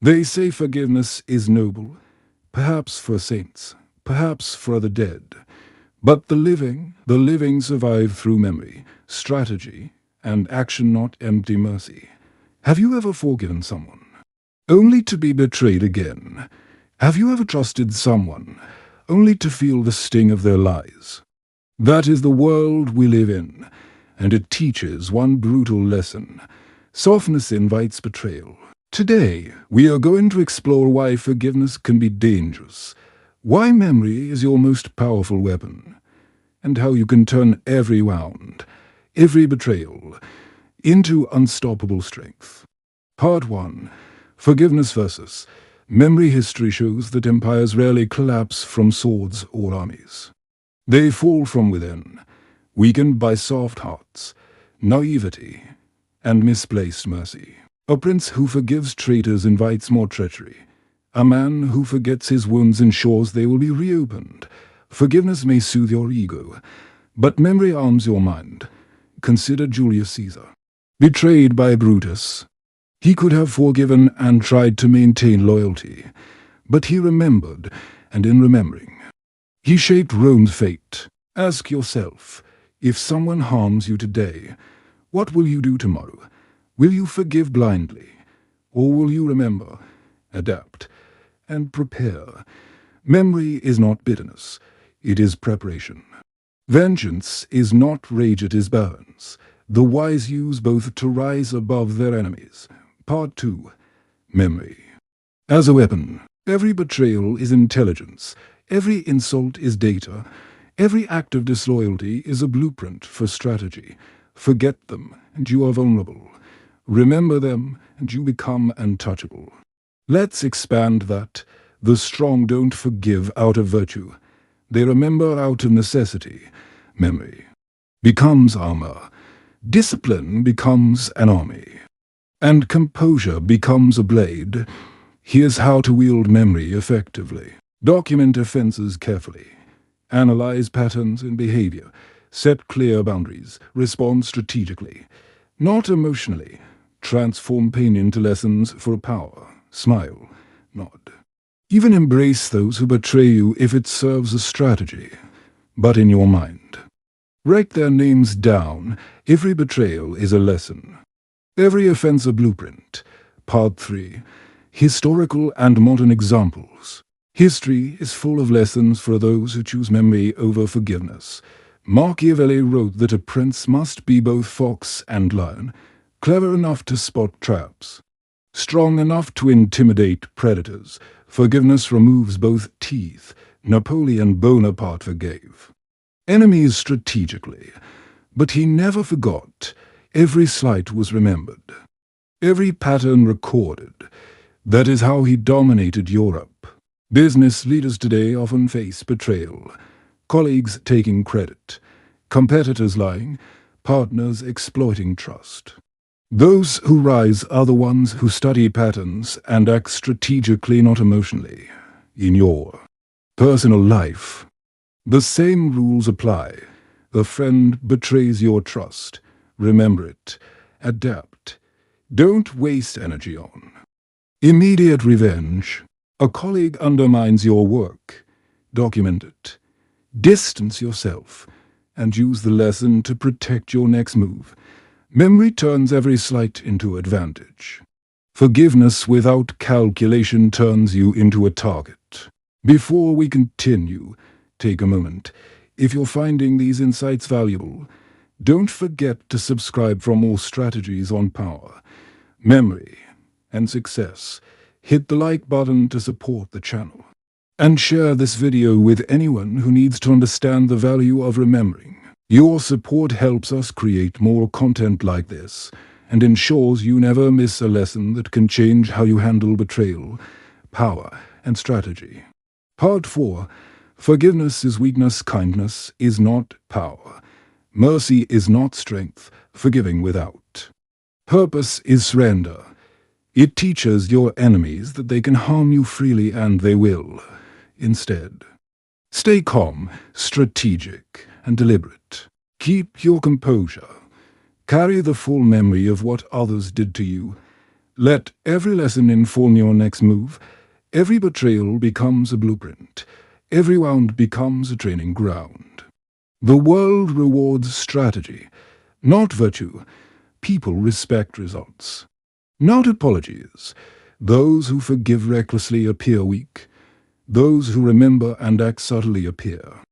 They say forgiveness is noble, perhaps for saints, perhaps for the dead. But the living survive through memory, strategy, and action, not empty mercy. Have you ever forgiven someone, only to be betrayed again? Have you ever trusted someone, only to feel the sting of their lies? That is the world we live in, and it teaches one brutal lesson. Softness invites betrayal. Today, we are going to explore why forgiveness can be dangerous, why memory is your most powerful weapon, and how you can turn every wound, every betrayal, into unstoppable strength. Part 1. Forgiveness versus memory. History shows that empires rarely collapse from swords or armies. They fall from within, weakened by soft hearts, naivety, and misplaced mercy. A prince who forgives traitors invites more treachery. A man who forgets his wounds ensures they will be reopened. Forgiveness may soothe your ego, but memory arms your mind. Consider Julius Caesar. Betrayed by Brutus, he could have forgiven and tried to maintain loyalty, but he remembered, and in remembering, he shaped Rome's fate. Ask yourself, if someone harms you today, what will you do tomorrow? Will you forgive blindly, or will you remember, adapt, and prepare? Memory is not bitterness, it is preparation. Vengeance is not rage, it is balance. The wise use both to rise above their enemies. Part 2. Memory. As a weapon, every betrayal is intelligence, every insult is data, every act of disloyalty is a blueprint for strategy. Forget them, and you are vulnerable. Remember them, and you become untouchable. Let's expand that. The strong don't forgive out of virtue. They remember out of necessity. Memory becomes armor. Discipline becomes an army. And composure becomes a blade. Here's how to wield memory effectively. Document offenses carefully. Analyze patterns in behavior. Set clear boundaries. Respond strategically, not emotionally. Transform pain into lessons for power. Smile, nod. Even embrace those who betray you if it serves a strategy, but in your mind. Write their names down. Every betrayal is a lesson. Every offense a blueprint. Part 3. Historical and modern examples. History is full of lessons for those who choose memory over forgiveness. Machiavelli wrote that a prince must be both fox and lion, clever enough to spot traps, strong enough to intimidate predators. Forgiveness removes both teeth. Napoleon Bonaparte forgave enemies strategically, but he never forgot. Every slight was remembered, every pattern recorded. That is how he dominated Europe. Business leaders today often face betrayal, colleagues taking credit, competitors lying, partners exploiting trust. Those who rise are the ones who study patterns and act strategically, not emotionally. In your personal life, the same rules apply. A friend betrays your trust. Remember it. Adapt. Don't waste energy on immediate revenge. A colleague undermines your work. Document it. Distance yourself, and use the lesson to protect your next move. Memory turns every slight into advantage. Forgiveness without calculation turns you into a target. Before we continue, take a moment. If you're finding these insights valuable, don't forget to subscribe for more strategies on power, memory, and success. Hit the like button to support the channel. And share this video with anyone who needs to understand the value of remembering. Your support helps us create more content like this, and ensures you never miss a lesson that can change how you handle betrayal, power, and strategy. Part 4. Forgiveness is weakness, kindness is not power. Mercy is not strength, forgiving without purpose is surrender. It teaches your enemies that they can harm you freely, and they will. Instead, stay calm, strategic, and deliberate. Keep your composure. Carry the full memory of what others did to you, Let every lesson inform your next move. Every betrayal becomes a blueprint. Every wound becomes a training ground. The world rewards strategy, not virtue. People respect results, not apologies. Those who forgive recklessly appear weak. Those who remember and act subtly appear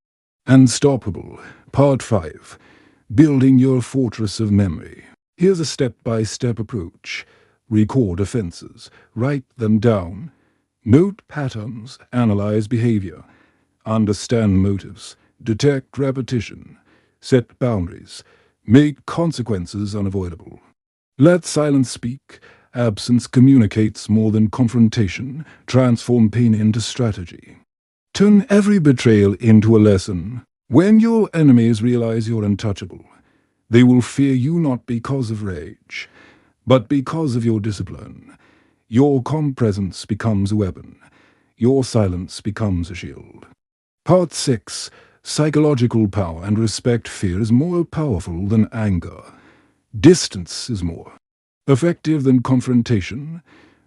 unstoppable. Part 5. Building your fortress of memory. Here's a step-by-step approach. Record offenses. Write them down. Note patterns. Analyze behavior. Understand motives. Detect repetition. Set boundaries. Make consequences unavoidable. Let silence speak. Absence communicates more than confrontation. Transform pain into strategy. Turn every betrayal into a lesson. When your enemies realize you're untouchable, they will fear you not because of rage, but because of your discipline. Your calm presence becomes a weapon. Your silence becomes a shield. Part 6. Psychological power and respect. Fear is more powerful than anger. Distance is more effective than confrontation.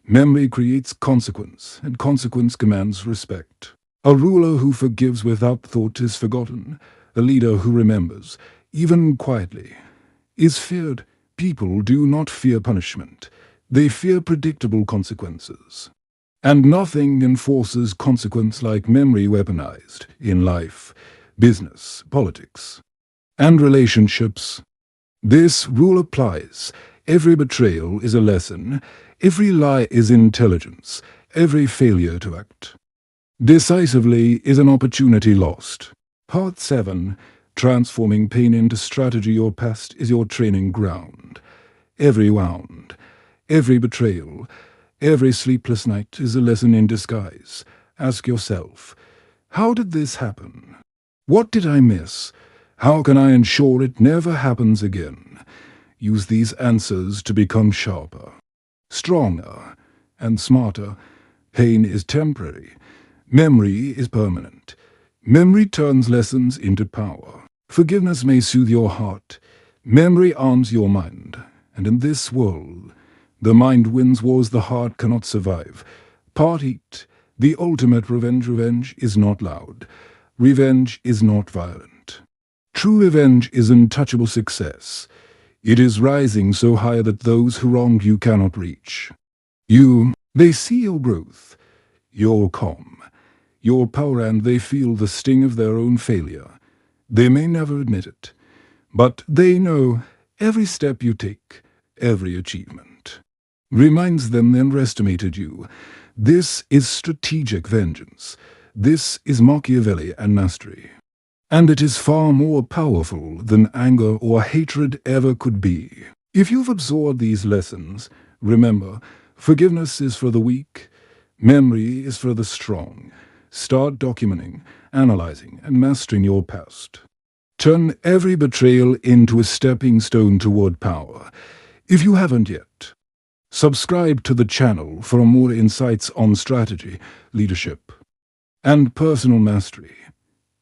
Memory creates consequence, and consequence commands respect. A ruler who forgives without thought is forgotten. A leader who remembers, even quietly, is feared. People do not fear punishment. They fear predictable consequences. And nothing enforces consequence like memory weaponized in life, business, politics, and relationships. This rule applies. Every betrayal is a lesson. Every lie is intelligence. Every failure to act decisively is an opportunity lost. Part 7. Transforming pain into strategy. Your past is your training ground. Every wound, every betrayal, every sleepless night is a lesson in disguise. Ask yourself, how did this happen? What did I miss? How can I ensure it never happens again? Use these answers to become sharper, stronger, and smarter. Pain is temporary. Memory is permanent. Memory turns lessons into power. Forgiveness may soothe your heart. Memory arms your mind. And in this world, the mind wins wars the heart cannot survive. Part 8. The ultimate revenge. Revenge is not loud. Revenge is not violent. True revenge is untouchable success. It is rising so high that those who wronged you cannot reach. They see your growth, your calm, your power, and they feel the sting of their own failure. They may never admit it, but they know every step you take, every achievement, reminds them they underestimated you. This is strategic vengeance. This is Machiavelli and mastery. And it is far more powerful than anger or hatred ever could be. If you've absorbed these lessons, remember, forgiveness is for the weak, memory is for the strong. Start documenting, analyzing, and mastering your past. Turn every betrayal into a stepping stone toward power. If you haven't yet, subscribe to the channel for more insights on strategy, leadership, and personal mastery.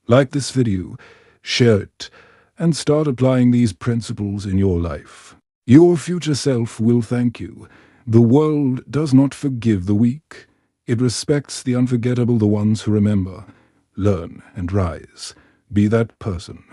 Like this video, share it, and start applying these principles in your life. Your future self will thank you. The world does not forgive the weak. It respects the unforgettable, the ones who remember, learn, and rise. Be that person.